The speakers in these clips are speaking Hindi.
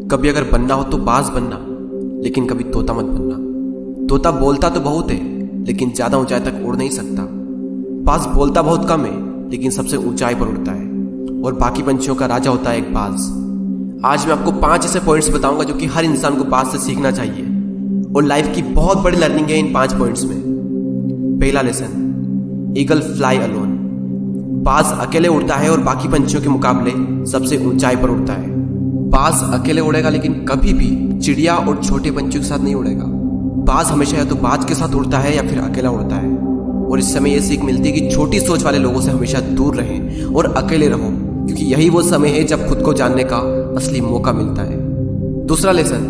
कभी अगर बनना हो तो बाज बनना, लेकिन कभी तोता मत बनना। तोता बोलता तो बहुत है, लेकिन ज्यादा ऊंचाई तक उड़ नहीं सकता। बाज बोलता बहुत कम है, लेकिन सबसे ऊंचाई पर उड़ता है, और बाकी पंछियों का राजा होता है एक बाज। आज मैं आपको 5 ऐसे पॉइंट्स बताऊंगा जो कि हर इंसान को बाज से सीखना चाहिए, और लाइफ की बहुत बड़ी लर्निंग है इन 5 पॉइंट्स में। पहला लेसन, ईगल फ्लाई अलोन। बाज अकेले उड़ता है और बाकी पंछियों के मुकाबले सबसे ऊंचाई पर उड़ता है। बाज अकेले उड़ेगा, लेकिन कभी भी चिड़िया और छोटे पंछियों के साथ नहीं उड़ेगा। बाज हमेशा या तो बाज के साथ उड़ता है या फिर अकेला उड़ता है, और इस समय यह सीख मिलती है कि छोटी सोच वाले लोगों से हमेशा दूर रहें और अकेले रहो, क्योंकि यही वो समय है जब खुद को जानने का असली मौका मिलता है। दूसरा लेसन,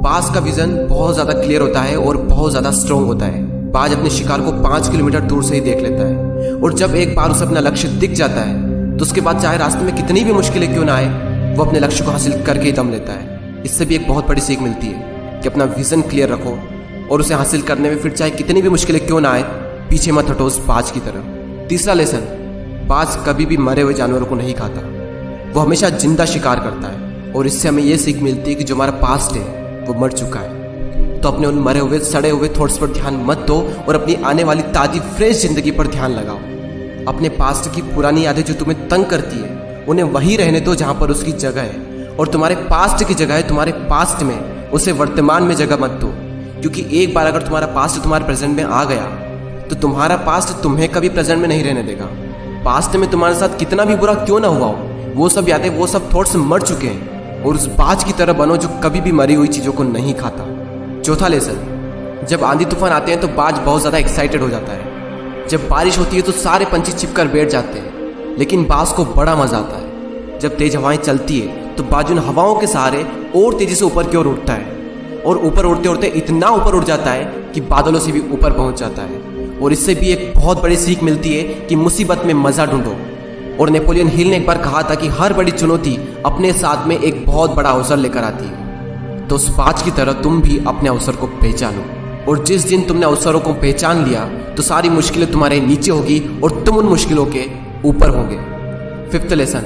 बाज का विजन बहुत ज्यादा क्लियर होता है और बहुत ज्यादा स्ट्रॉन्ग होता है। बाज अपने शिकार को 5 किलोमीटर दूर से ही देख लेता है, और जब एक बार उसे अपना लक्ष्य दिख जाता है तो उसके बाद चाहे रास्ते में कितनी भी मुश्किलें क्यों ना आए, वो अपने लक्ष्य को हासिल करके ही दम लेता है। इससे भी एक बहुत बड़ी सीख मिलती है कि अपना विजन क्लियर रखो और उसे हासिल करने में फिर चाहे कितनी भी मुश्किलें क्यों ना आए, पीछे मत हटो उस बाज की तरह। तीसरा लेसन, बाज कभी भी मरे हुए जानवरों को नहीं खाता, वो हमेशा जिंदा शिकार करता है, और इससे हमें यह सीख मिलती है कि जो हमारा पास्ट है वो मर चुका है, तो अपने उन मरे हुए सड़े हुए थॉट्स पर ध्यान मत दो और अपनी आने वाली ताजी फ्रेश जिंदगी पर ध्यान लगाओ। अपने पास्ट की पुरानी यादें जो तुम्हें तंग करती है उन्हें वहीं रहने दो जहां पर उसकी जगह है, और तुम्हारे पास्ट की जगह है तुम्हारे पास्ट में, उसे वर्तमान में जगह मत दो। क्योंकि एक बार अगर तुम्हारा पास्ट तुम्हारे प्रेजेंट में आ गया तो तुम्हारा पास्ट तुम्हें कभी प्रेजेंट में नहीं रहने देगा। पास्ट में तुम्हारे साथ कितना भी बुरा क्यों ना हुआ हो, वो सब यादें वो सब थॉट्स मर चुके हैं, और उस बाज की तरह बनो जो कभी भी मरी हुई चीजों को नहीं खाता। चौथा लेसन, जब आंधी तूफान आते हैं तो बाज बहुत ज्यादा एक्साइटेड हो जाता है। जब बारिश होती है तो सारे पंछी छिपकर बैठ जाते हैं, लेकिन बाज को बड़ा मजा आता है। जब तेज हवाएं चलती है तो बाज उन हवाओं के सहारे और तेजी से ऊपर की ओर उठता है, और ऊपर उड़ते उड़ते इतना ऊपर उड़ जाता है कि बादलों से भी ऊपर पहुंच जाता है। और इससे भी एक बहुत बड़ी सीख मिलती है कि मुसीबत में मजा ढूंढो। और नेपोलियन हिल ने एक बार कहा था कि हर बड़ी चुनौती अपने साथ में एक बहुत बड़ा अवसर लेकर आती है। तो उस बाज की तरह तुम भी अपने अवसर को पहचानो, और जिस दिन तुमने अवसरों को पहचान लिया तो सारी मुश्किलें तुम्हारे नीचे होगी और तुम उन मुश्किलों के ऊपर होगे। फिफ्थ लेसन,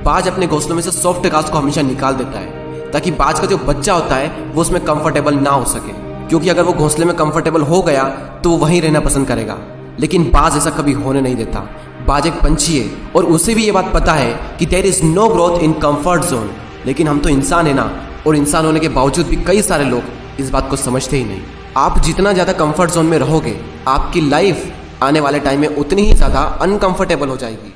बाज अपने घोंसलों में से सॉफ्ट घास को हमेशा निकाल देता है, ताकि बाज का जो बच्चा होता है वो उसमें कंफर्टेबल ना हो सके, क्योंकि अगर वो घोंसले में कंफर्टेबल हो गया तो वो वहीं रहना पसंद करेगा। लेकिन बाज ऐसा कभी होने नहीं देता। बाज एक पंछी है और उसे भी ये बात पता है कि there is no growth in comfort zone. लेकिन हम तो इंसान है ना, और इंसान होने के बावजूद भी कई सारे लोग इस बात को समझते ही नहीं। आप जितना ज़्यादा कंफर्ट जोन में रहोगे, आपकी लाइफ आने वाले टाइम में उतनी ही ज़्यादा अनकंफर्टेबल हो जाएगी।